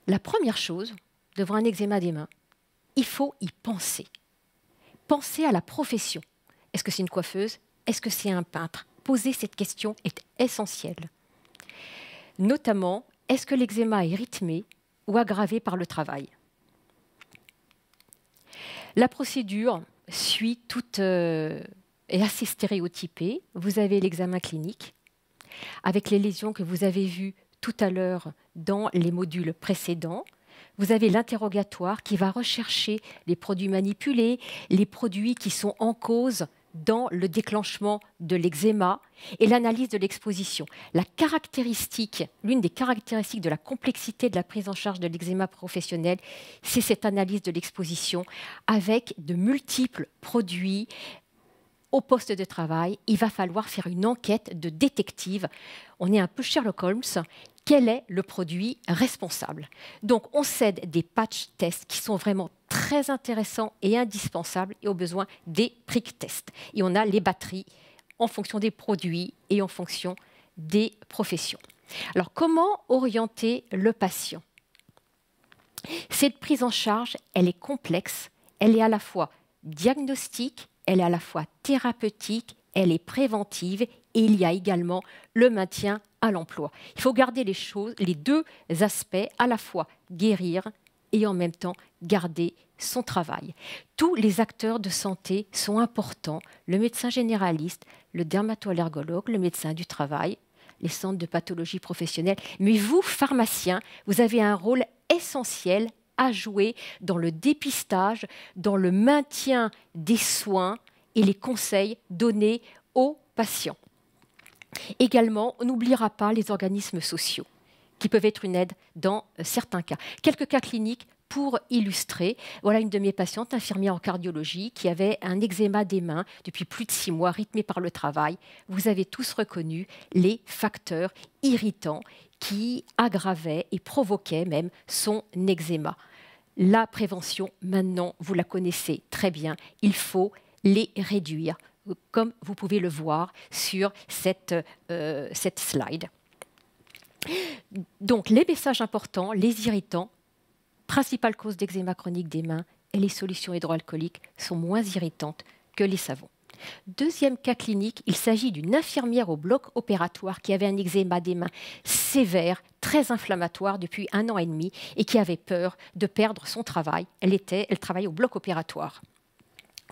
La première chose, devant un eczéma des mains, il faut y penser. Penser à la profession. Est-ce que c'est une coiffeuse? Est-ce que c'est un peintre? Poser cette question est essentielle. Notamment, est-ce que l'eczéma est rythmé ou aggravé par le travail? La procédure suit est assez stéréotypée. Vous avez l'examen clinique avec les lésions que vous avez vues tout à l'heure dans les modules précédents. Vous avez l'interrogatoire qui va rechercher les produits manipulés, les produits qui sont en cause dans le déclenchement de l'eczéma et l'analyse de l'exposition. L'une des caractéristiques de la complexité de la prise en charge de l'eczéma professionnel, c'est cette analyse de l'exposition avec de multiples produits au poste de travail. Il va falloir faire une enquête de détective. On est un peu Sherlock Holmes. Quel est le produit responsable? Donc, on cède des patch tests qui sont vraiment très intéressants et indispensables, et au besoin des prick tests. Et on a les batteries en fonction des produits et en fonction des professions. Alors, comment orienter le patient? Cette prise en charge, elle est complexe, elle est à la fois diagnostique, elle est à la fois thérapeutique, elle est préventive, et il y a également le maintien à l'emploi. Il faut garder les deux aspects, à la fois guérir et en même temps garder son travail. Tous les acteurs de santé sont importants, le médecin généraliste, le dermato-allergologue, le médecin du travail, les centres de pathologie professionnelle. Mais vous, pharmaciens, vous avez un rôle essentiel à jouer dans le dépistage, dans le maintien des soins et les conseils donnés aux patients. Également, on n'oubliera pas les organismes sociaux, qui peuvent être une aide dans certains cas. Quelques cas cliniques pour illustrer. Voilà une de mes patientes, infirmière en cardiologie, qui avait un eczéma des mains depuis plus de 6 mois, rythmé par le travail. Vous avez tous reconnu les facteurs irritants qui aggravaient et provoquaient même son eczéma. La prévention, maintenant, vous la connaissez très bien. Il faut les réduire, comme vous pouvez le voir sur cette slide. Donc, les messages importants, les irritants, principale cause d'eczéma chronique des mains, et les solutions hydroalcooliques sont moins irritantes que les savons. Deuxième cas clinique, il s'agit d'une infirmière au bloc opératoire qui avait un eczéma des mains sévère, très inflammatoire depuis 1 an et demi et qui avait peur de perdre son travail. Elle travaillait au bloc opératoire.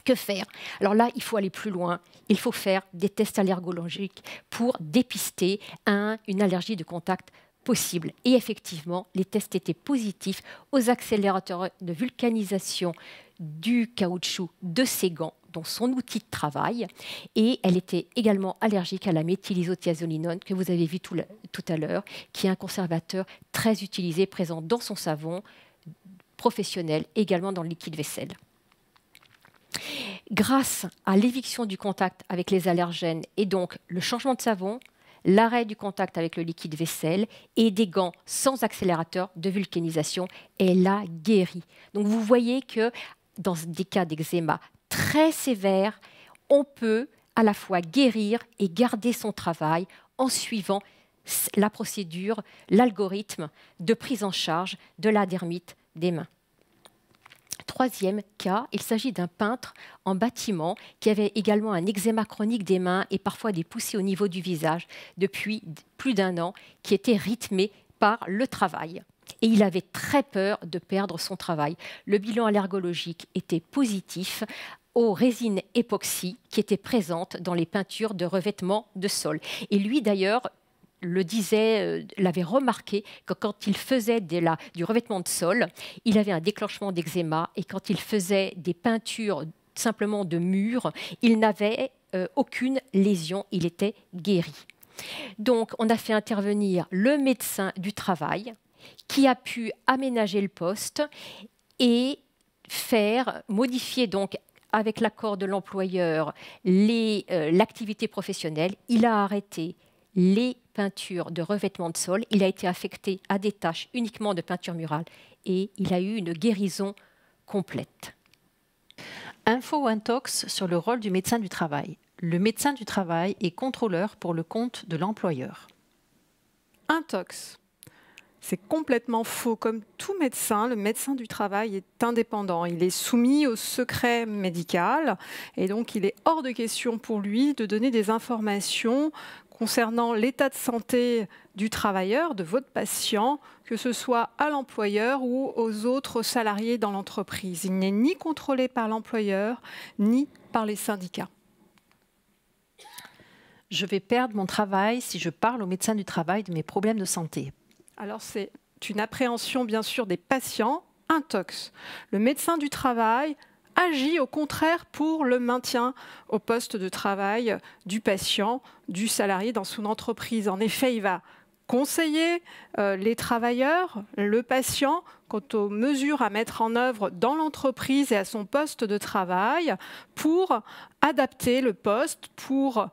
Que faire? Alors là, il faut aller plus loin. Il faut faire des tests allergologiques pour dépister une allergie de contact possible. Et effectivement, les tests étaient positifs aux accélérateurs de vulcanisation du caoutchouc de ses gants, dont son outil de travail. Et elle était également allergique à la méthylisothiazolinone, que vous avez vu tout à l'heure, qui est un conservateur très utilisé, présent dans son savon professionnel, également dans le liquide vaisselle. Grâce à l'éviction du contact avec les allergènes et donc le changement de savon, l'arrêt du contact avec le liquide vaisselle et des gants sans accélérateur de vulcanisation, elle a guéri. Donc vous voyez que dans des cas d'eczéma très sévères, on peut à la fois guérir et garder son travail en suivant la procédure, l'algorithme de prise en charge de la dermite des mains. Troisième cas, il s'agit d'un peintre en bâtiment qui avait également un eczéma chronique des mains et parfois des poussées au niveau du visage depuis plus d'1 an, qui était rythmé par le travail. Et il avait très peur de perdre son travail. Le bilan allergologique était positif aux résines époxy qui étaient présentes dans les peintures de revêtement de sol. Et lui, d'ailleurs, l'avait remarqué que quand il faisait du revêtement de sol, il avait un déclenchement d'eczéma et quand il faisait des peintures simplement de murs, il n'avait aucune lésion, il était guéri. Donc, on a fait intervenir le médecin du travail qui a pu aménager le poste et modifier donc avec l'accord de l'employeur l'activité professionnelle. Il a arrêté les peintures de revêtement de sol. Il a été affecté à des tâches uniquement de peinture murale et il a eu une guérison complète. Info ou intox sur le rôle du médecin du travail. Le médecin du travail est contrôleur pour le compte de l'employeur. Intox. C'est complètement faux. Comme tout médecin, le médecin du travail est indépendant. Il est soumis au secret médical et donc il est hors de question pour lui de donner des informations concernant l'état de santé du travailleur, de votre patient, que ce soit à l'employeur ou aux autres salariés dans l'entreprise. Il n'est ni contrôlé par l'employeur, ni par les syndicats. Je vais perdre mon travail si je parle au médecin du travail de mes problèmes de santé. Alors c'est une appréhension bien sûr des patients intox. Le médecin du travail agit au contraire pour le maintien au poste de travail du patient, du salarié dans son entreprise. En effet, il va conseiller les travailleurs, le patient, quant aux mesures à mettre en œuvre dans l'entreprise et à son poste de travail pour adapter le poste, pour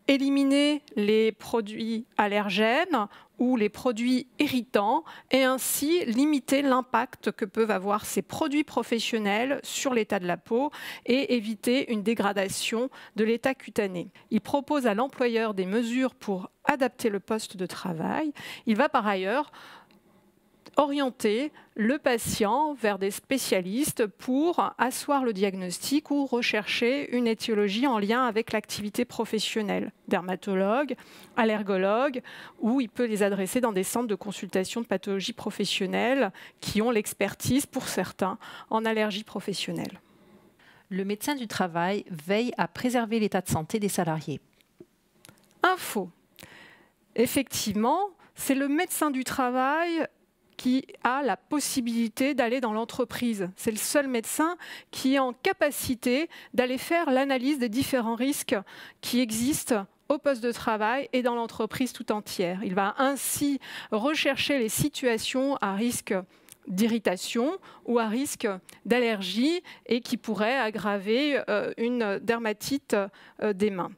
éliminer les produits allergènes ou les produits irritants et ainsi limiter l'impact que peuvent avoir ces produits professionnels sur l'état de la peau et éviter une dégradation de l'état cutané. Il propose à l'employeur des mesures pour adapter le poste de travail. Il va par ailleurs orienter le patient vers des spécialistes pour asseoir le diagnostic ou rechercher une étiologie en lien avec l'activité professionnelle. Dermatologue, allergologue, ou il peut les adresser dans des centres de consultation de pathologie professionnelle qui ont l'expertise, pour certains, en allergie professionnelle. Le médecin du travail veille à préserver l'état de santé des salariés. Info. Effectivement, c'est le médecin du travail qui a la possibilité d'aller dans l'entreprise. C'est le seul médecin qui est en capacité d'aller faire l'analyse des différents risques qui existent au poste de travail et dans l'entreprise tout entière. Il va ainsi rechercher les situations à risque d'irritation ou à risque d'allergie et qui pourraient aggraver une dermatite des mains.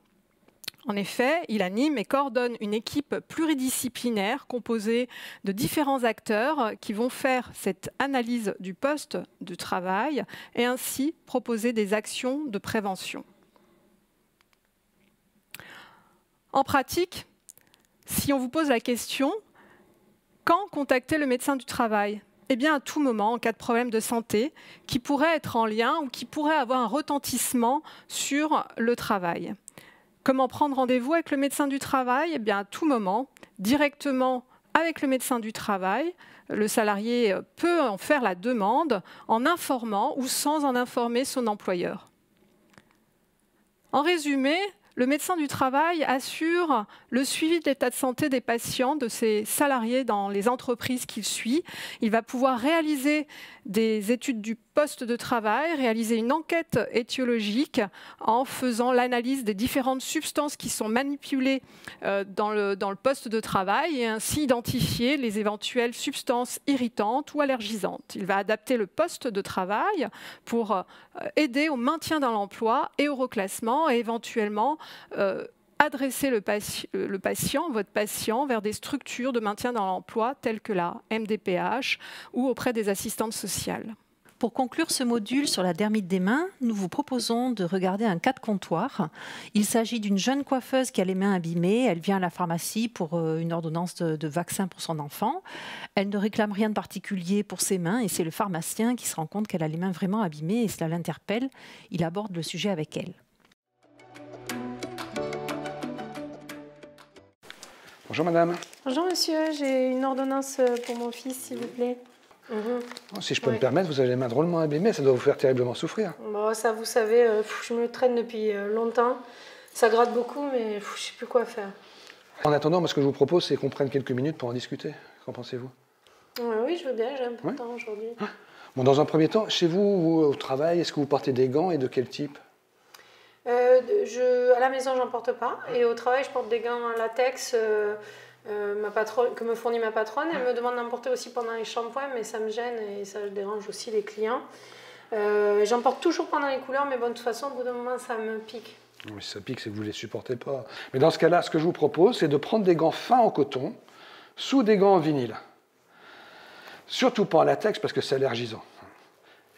En effet, il anime et coordonne une équipe pluridisciplinaire composée de différents acteurs qui vont faire cette analyse du poste de travail et ainsi proposer des actions de prévention. En pratique, si on vous pose la question, quand contacter le médecin du travail ? Eh bien, à tout moment, en cas de problème de santé, qui pourrait être en lien ou qui pourrait avoir un retentissement sur le travail. Comment prendre rendez-vous avec le médecin du travail ? Eh bien, à tout moment, directement avec le médecin du travail. Le salarié peut en faire la demande en informant ou sans en informer son employeur. En résumé, le médecin du travail assure le suivi de l'état de santé des patients, de ses salariés dans les entreprises qu'il suit. Il va pouvoir réaliser des études du poste de travail, réaliser une enquête étiologique en faisant l'analyse des différentes substances qui sont manipulées dans le poste de travail et ainsi identifier les éventuelles substances irritantes ou allergisantes. Il va adapter le poste de travail pour aider au maintien dans l'emploi et au reclassement et éventuellement adresser votre patient, vers des structures de maintien dans l'emploi telles que la MDPH ou auprès des assistantes sociales. Pour conclure ce module sur la dermite des mains, nous vous proposons de regarder un cas de comptoir. Il s'agit d'une jeune coiffeuse qui a les mains abîmées. Elle vient à la pharmacie pour une ordonnance de vaccin pour son enfant. Elle ne réclame rien de particulier pour ses mains et c'est le pharmacien qui se rend compte qu'elle a les mains vraiment abîmées et cela l'interpelle. Il aborde le sujet avec elle. Bonjour madame. Bonjour monsieur, j'ai une ordonnance pour mon fils s'il vous plaît. Si je peux me permettre, vous avez les mains drôlement abîmées, ça doit vous faire terriblement souffrir. Bon, ça vous savez, je me traîne depuis longtemps. Ça gratte beaucoup mais je ne sais plus quoi faire. En attendant, moi, ce que je vous propose, c'est qu'on prenne quelques minutes pour en discuter. Qu'en pensez-vous? Oui, je veux bien, j'ai un peu de temps aujourd'hui. Bon, dans un premier temps, chez vous, au travail, est-ce que vous portez des gants et de quel type? À la maison, j'en porte pas. Et au travail, je porte des gants en latex que me fournit ma patronne. Elle me demande d'en porter aussi pendant les shampoings, mais ça me gêne et ça dérange aussi les clients. J'en porte toujours pendant les couleurs, mais bon, de toute façon, au bout d'un moment, ça me pique. Mais si ça pique, c'est que vous ne les supportez pas. Mais dans ce cas-là, ce que je vous propose, c'est de prendre des gants fins en coton sous des gants en vinyle. Surtout pas en latex, parce que c'est allergisant.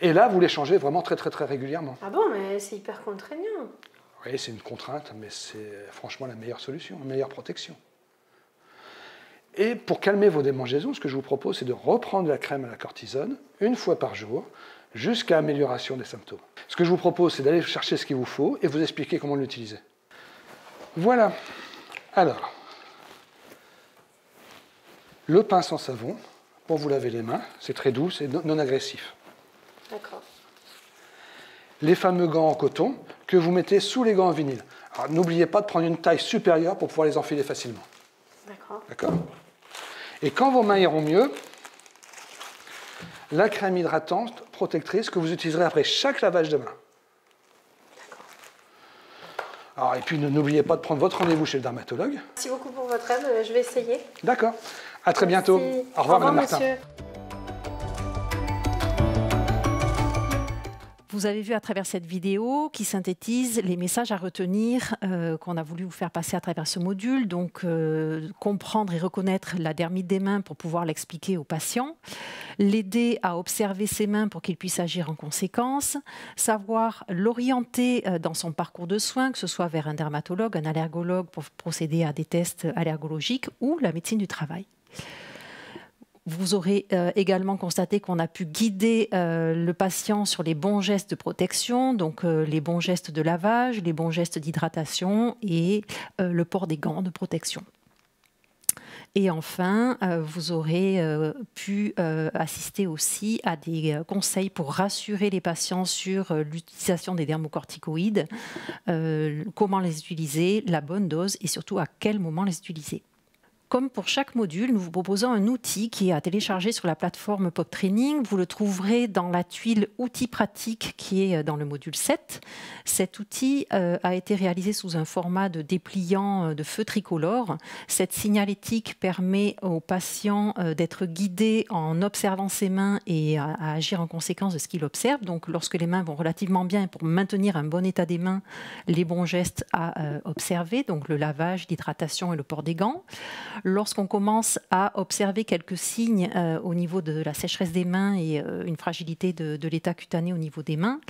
Et là, vous les changez vraiment très régulièrement. Ah bon, mais c'est hyper contraignant. Oui, c'est une contrainte, mais c'est franchement la meilleure solution, la meilleure protection. Et pour calmer vos démangeaisons, ce que je vous propose, c'est de reprendre la crème à la cortisone une fois par jour, jusqu'à amélioration des symptômes. Ce que je vous propose, c'est d'aller chercher ce qu'il vous faut et vous expliquer comment l'utiliser. Voilà. Alors, le pince en savon, pour vous laver les mains, c'est très doux, c'est non agressif. D'accord. Les fameux gants en coton que vous mettez sous les gants en vinyle. Alors, n'oubliez pas de prendre une taille supérieure pour pouvoir les enfiler facilement. D'accord. D'accord ? Et quand vos mains iront mieux, la crème hydratante protectrice que vous utiliserez après chaque lavage de main. D'accord. Alors, et puis n'oubliez pas de prendre votre rendez-vous chez le dermatologue. Merci beaucoup pour votre aide, je vais essayer. D'accord. À très bientôt. Merci. Au revoir, Madame Martin. Monsieur. Vous avez vu à travers cette vidéo qui synthétise les messages à retenir qu'on a voulu vous faire passer à travers ce module. Donc, comprendre et reconnaître la dermite des mains pour pouvoir l'expliquer aux patients, l'aider à observer ses mains pour qu'il puisse agir en conséquence, savoir l'orienter dans son parcours de soins, que ce soit vers un dermatologue, un allergologue pour procéder à des tests allergologiques ou la médecine du travail. Vous aurez également constaté qu'on a pu guider le patient sur les bons gestes de protection, donc les bons gestes de lavage, les bons gestes d'hydratation et le port des gants de protection. Et enfin, vous aurez pu assister aussi à des conseils pour rassurer les patients sur l'utilisation des dermocorticoïdes, comment les utiliser, la bonne dose et surtout à quel moment les utiliser. Comme pour chaque module, nous vous proposons un outil qui est à télécharger sur la plateforme PopTraining. Vous le trouverez dans la tuile outils pratiques qui est dans le module 7. Cet outil a été réalisé sous un format de dépliant de feu tricolore. Cette signalétique permet aux patients d'être guidés en observant ses mains et à agir en conséquence de ce qu'ils observent. Donc lorsque les mains vont relativement bien, pour maintenir un bon état des mains, les bons gestes à observer, donc le lavage, l'hydratation et le port des gants. Lorsqu'on commence à observer quelques signes au niveau de la sécheresse des mains et une fragilité de l'état cutané au niveau des mains,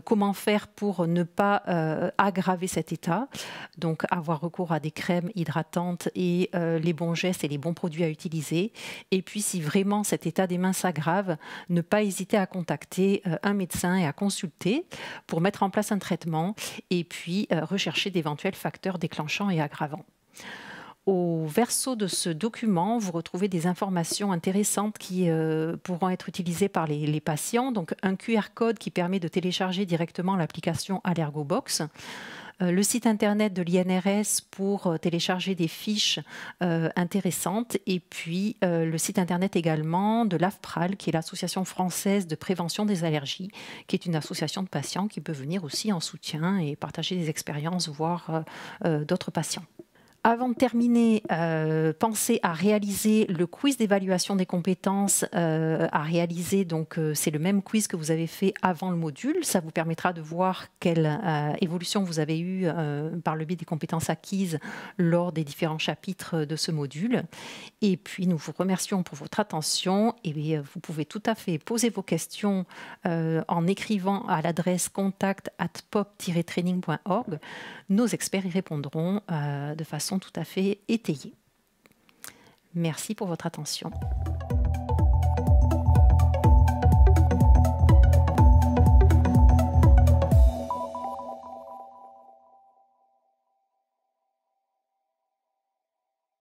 comment faire pour ne pas aggraver cet état? Donc avoir recours à des crèmes hydratantes et les bons gestes et les bons produits à utiliser. Et puis si vraiment cet état des mains s'aggrave, ne pas hésiter à contacter un médecin et à consulter pour mettre en place un traitement et puis rechercher d'éventuels facteurs déclenchants et aggravants. Au verso de ce document, vous retrouvez des informations intéressantes qui pourront être utilisées par les patients. Donc, un QR code qui permet de télécharger directement l'application AllergoBox. Le site internet de l'INRS pour télécharger des fiches intéressantes. Et puis, le site internet également de l'AFPRAL, qui est l'Association française de prévention des allergies, qui est une association de patients qui peut venir aussi en soutien et partager des expériences, voire d'autres patients. Avant de terminer, pensez à réaliser le quiz d'évaluation des compétences à réaliser. Donc, c'est le même quiz que vous avez fait avant le module. Ça vous permettra de voir quelle évolution vous avez eue par le biais des compétences acquises lors des différents chapitres de ce module. Et puis, nous vous remercions pour votre attention. Et vous pouvez tout à fait poser vos questions en écrivant à l'adresse contact@pop-training.org. Nos experts y répondront de façon tout à fait étayée. Merci pour votre attention.